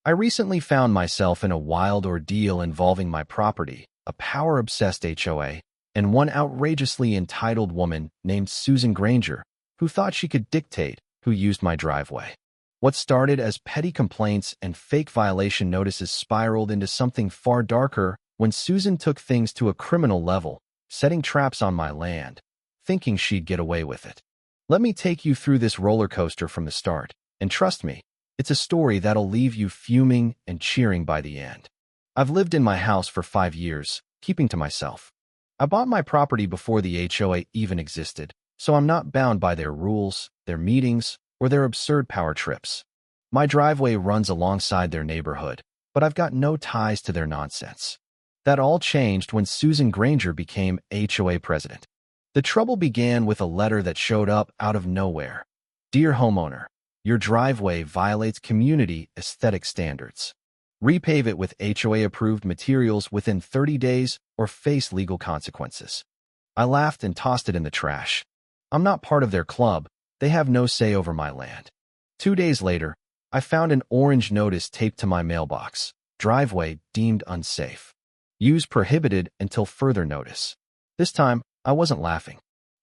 I recently found myself in a wild ordeal involving my property, a power-obsessed HOA, and one outrageously entitled woman named Susan Granger, who thought she could dictate who used my driveway. What started as petty complaints and fake violation notices spiraled into something far darker when Susan took things to a criminal level, setting traps on my land, thinking she'd get away with it. Let me take you through this roller coaster from the start, and trust me, it's a story that'll leave you fuming and cheering by the end. I've lived in my house for 5 years, keeping to myself. I bought my property before the HOA even existed, so I'm not bound by their rules, their meetings, or their absurd power trips. My driveway runs alongside their neighborhood, but I've got no ties to their nonsense. That all changed when Susan Granger became HOA president. The trouble began with a letter that showed up out of nowhere. Dear homeowner, your driveway violates community aesthetic standards. Repave it with HOA-approved materials within 30 days or face legal consequences. I laughed and tossed it in the trash. I'm not part of their club. They have no say over my land. 2 days later, I found an orange notice taped to my mailbox. Driveway deemed unsafe. Use prohibited until further notice. This time, I wasn't laughing.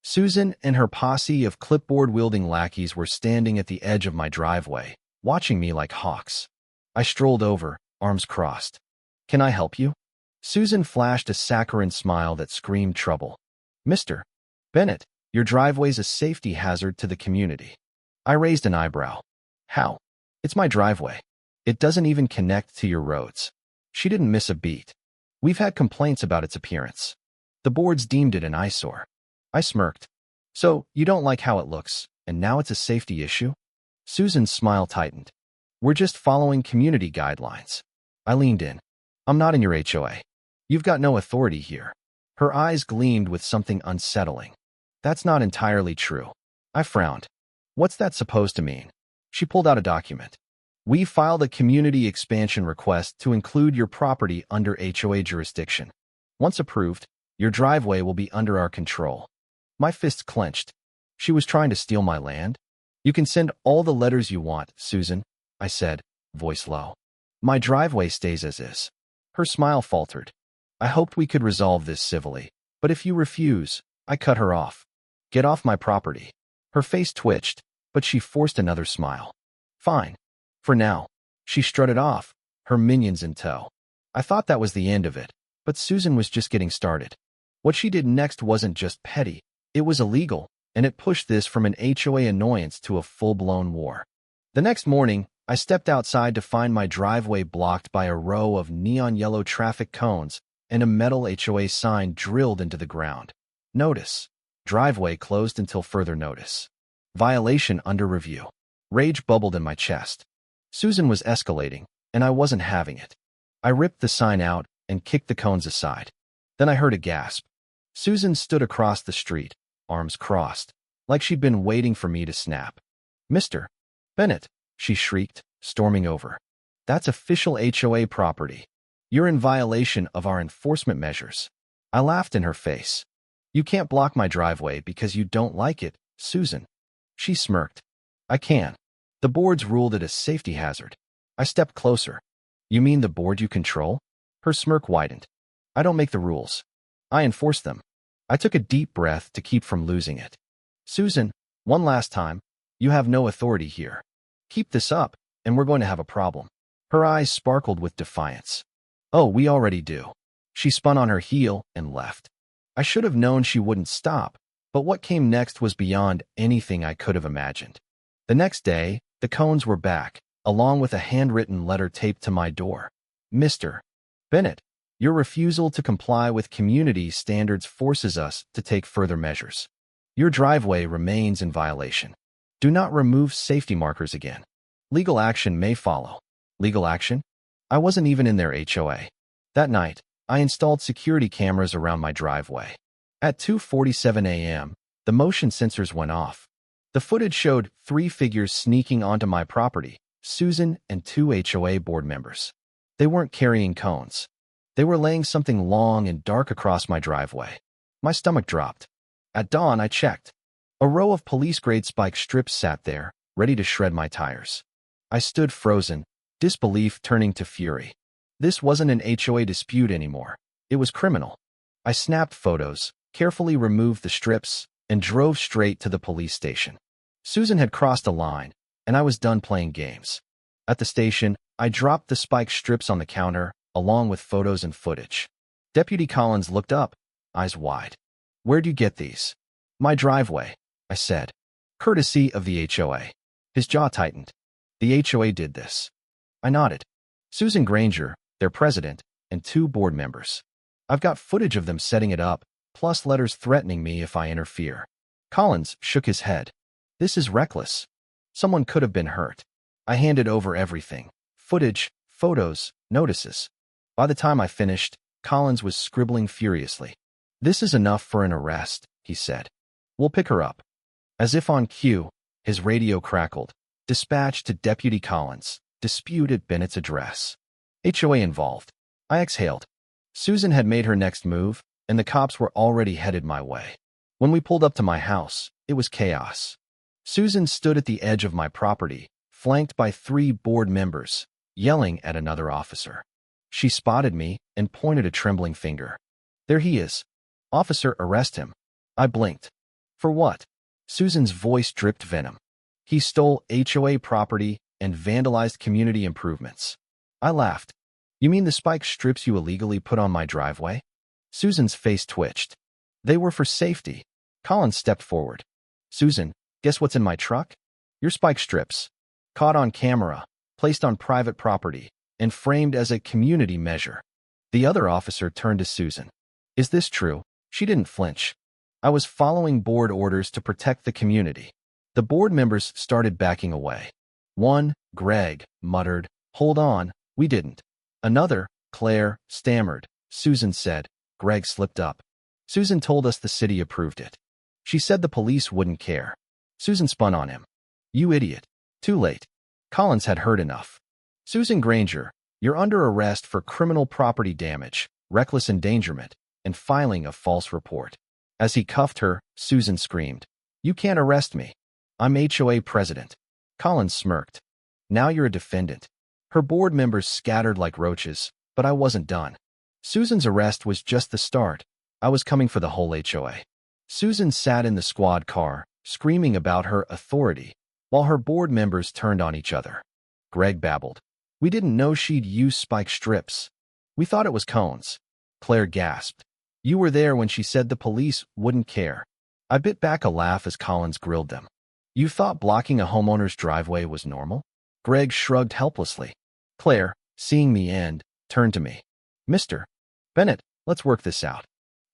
Susan and her posse of clipboard-wielding lackeys were standing at the edge of my driveway, watching me like hawks. I strolled over, arms crossed. Can I help you? Susan flashed a saccharine smile that screamed trouble. Mr. Bennett, your driveway's a safety hazard to the community. I raised an eyebrow. How? It's my driveway. It doesn't even connect to your roads. She didn't miss a beat. We've had complaints about its appearance. The boards deemed it an eyesore. I smirked. So, you don't like how it looks, and now it's a safety issue? Susan's smile tightened. We're just following community guidelines. I leaned in. I'm not in your HOA. You've got no authority here. Her eyes gleamed with something unsettling. That's not entirely true. I frowned. What's that supposed to mean? She pulled out a document. We filed a community expansion request to include your property under HOA jurisdiction. Once approved, your driveway will be under our control. My fists clenched. She was trying to steal my land? You can send all the letters you want, Susan, I said, voice low. My driveway stays as is. Her smile faltered. I hoped we could resolve this civilly, but if you refuse, I cut her off. Get off my property. Her face twitched, but she forced another smile. Fine. For now. She strutted off, her minions in tow. I thought that was the end of it, but Susan was just getting started. What she did next wasn't just petty. It was illegal, and it pushed this from an HOA annoyance to a full-blown war. The next morning, I stepped outside to find my driveway blocked by a row of neon yellow traffic cones and a metal HOA sign drilled into the ground. Notice. Driveway closed until further notice. Violation under review. Rage bubbled in my chest. Susan was escalating, and I wasn't having it. I ripped the sign out and kicked the cones aside. Then I heard a gasp. Susan stood across the street, arms crossed, like she'd been waiting for me to snap. Mr. Bennett, she shrieked, storming over. That's official HOA property. You're in violation of our enforcement measures. I laughed in her face. You can't block my driveway because you don't like it, Susan. She smirked. I can. The boards ruled it a safety hazard. I stepped closer. You mean the board you control? Her smirk widened. I don't make the rules. I enforce them. I took a deep breath to keep from losing it. Susan, one last time, you have no authority here. Keep this up, and we're going to have a problem. Her eyes sparkled with defiance. Oh, we already do. She spun on her heel and left. I should have known she wouldn't stop, but what came next was beyond anything I could have imagined. The next day, the cones were back, along with a handwritten letter taped to my door. Mr. Bennett, your refusal to comply with community standards forces us to take further measures. Your driveway remains in violation. Do not remove safety markers again. Legal action may follow. Legal action? I wasn't even in their HOA. That night, I installed security cameras around my driveway. At 2:47 a.m., the motion sensors went off. The footage showed 3 figures sneaking onto my property, Susan and 2 HOA board members. They weren't carrying cones. They were laying something long and dark across my driveway. My stomach dropped. At dawn, I checked. A row of police-grade spike strips sat there, ready to shred my tires. I stood frozen, disbelief turning to fury. This wasn't an HOA dispute anymore. It was criminal. I snapped photos, carefully removed the strips, and drove straight to the police station. Susan had crossed a line, and I was done playing games. At the station, I dropped the spike strips on the counter, along with photos and footage. Deputy Collins looked up, eyes wide. "Where'd you get these?" "My driveway," I said. "Courtesy of the HOA." His jaw tightened. "The HOA did this." I nodded. "Susan Granger, their president, and 2 board members. I've got footage of them setting it up, plus letters threatening me if I interfere." Collins shook his head. "This is reckless. Someone could have been hurt." I handed over everything. Footage, photos, notices. By the time I finished, Collins was scribbling furiously. "This is enough for an arrest," he said. "We'll pick her up." As if on cue, his radio crackled. "Dispatch to Deputy Collins. Dispute at Bennett's address. HOA involved." I exhaled. Susan had made her next move, and the cops were already headed my way. When we pulled up to my house, it was chaos. Susan stood at the edge of my property, flanked by 3 board members, yelling at another officer. She spotted me and pointed a trembling finger. "There he is. Officer, arrest him." I blinked. "For what?" Susan's voice dripped venom. "He stole HOA property and vandalized community improvements." I laughed. "You mean the spike strips you illegally put on my driveway?" Susan's face twitched. "They were for safety." Collins stepped forward. "Susan, guess what's in my truck? Your spike strips. Caught on camera, placed on private property, and framed as a community measure." The other officer turned to Susan. "Is this true?" She didn't flinch. "I was following board orders to protect the community." The board members started backing away. One, Greg, muttered, "Hold on, we didn't." Another, Claire, stammered. "Susan said." Greg slipped up. "Susan told us the city approved it. She said the police wouldn't care." Susan spun on him. "You idiot." Too late. Collins had heard enough. "Susan Granger, you're under arrest for criminal property damage, reckless endangerment, and filing a false report." As he cuffed her, Susan screamed, "You can't arrest me. I'm HOA president." Collins smirked. "Now you're a defendant." Her board members scattered like roaches, but I wasn't done. Susan's arrest was just the start. I was coming for the whole HOA. Susan sat in the squad car, screaming about her authority, while her board members turned on each other. Greg babbled. "We didn't know she'd use spike strips. We thought it was cones." Claire gasped. "You were there when she said the police wouldn't care." I bit back a laugh as Collins grilled them. "You thought blocking a homeowner's driveway was normal?" Greg shrugged helplessly. Claire, seeing me end, turned to me. "Mr. Bennett, let's work this out.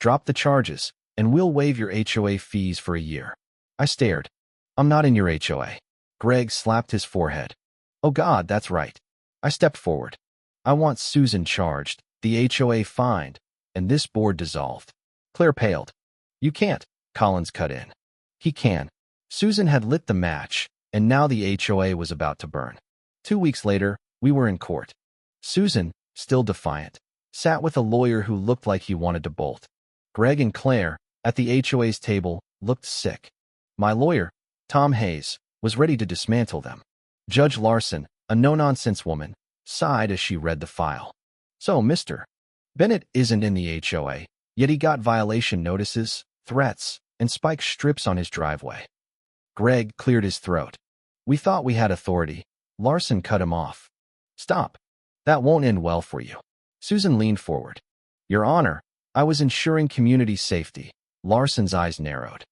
Drop the charges, and we'll waive your HOA fees for a year." I stared. "I'm not in your HOA." Greg slapped his forehead. "Oh God, that's right." I stepped forward. "I want Susan charged, the HOA fined, and this board dissolved." Claire paled. "You can't," Collins cut in. "He can." Susan had lit the match, and now the HOA was about to burn. 2 weeks later, we were in court. Susan, still defiant, sat with a lawyer who looked like he wanted to bolt. Greg and Claire, at the HOA's table, looked sick. My lawyer, Tom Hayes, was ready to dismantle them. Judge Larson, a no-nonsense woman, sighed as she read the file. "So, Mr. Bennett isn't in the HOA, yet he got violation notices, threats, and spike strips on his driveway." Greg cleared his throat. "We thought we had authority." Larson cut him off. "Stop. That won't end well for you." Susan leaned forward. "Your Honor, I was ensuring community safety." Larson's eyes narrowed.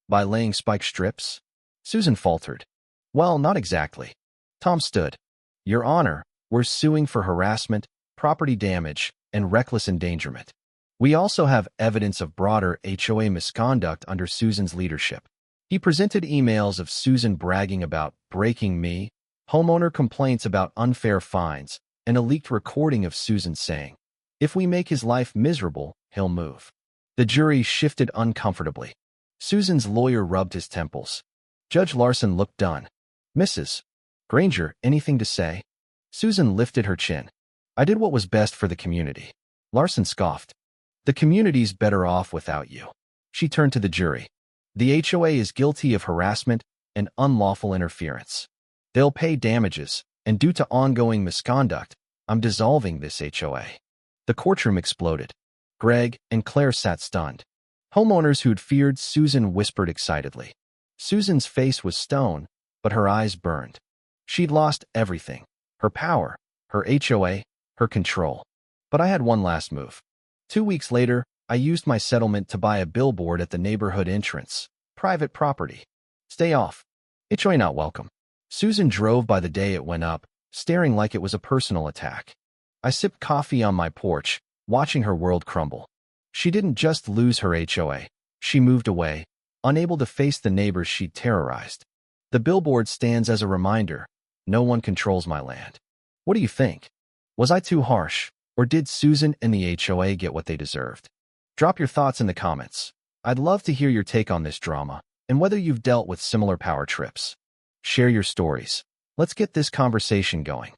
"By laying spike strips?" Susan faltered. "Well, not exactly." Tom stood. "Your Honor, we're suing for harassment, property damage, and reckless endangerment. We also have evidence of broader HOA misconduct under Susan's leadership." He presented emails of Susan bragging about breaking me, homeowner complaints about unfair fines, and a leaked recording of Susan saying, "If we make his life miserable, he'll move." The jury shifted uncomfortably. Susan's lawyer rubbed his temples. Judge Larson looked done. "Mrs. Granger, anything to say?" Susan lifted her chin. "I did what was best for the community." Larson scoffed. "The community's better off without you." She turned to the jury. "The HOA is guilty of harassment and unlawful interference. They'll pay damages, and due to ongoing misconduct, I'm dissolving this HOA. The courtroom exploded. Greg and Claire sat stunned. Homeowners who'd feared Susan whispered excitedly. Susan's face was stone, but her eyes burned. She'd lost everything: her power, her HOA, her control. But I had one last move. 2 weeks later, I used my settlement to buy a billboard at the neighborhood entrance. Private property. Stay off. HOA not welcome. Susan drove by the day it went up, staring like it was a personal attack. I sipped coffee on my porch, watching her world crumble. She didn't just lose her HOA. She moved away, unable to face the neighbors she'd terrorized. The billboard stands as a reminder: no one controls my land. What do you think? Was I too harsh, or did Susan and the HOA get what they deserved? Drop your thoughts in the comments. I'd love to hear your take on this drama, and whether you've dealt with similar power trips. Share your stories. Let's get this conversation going.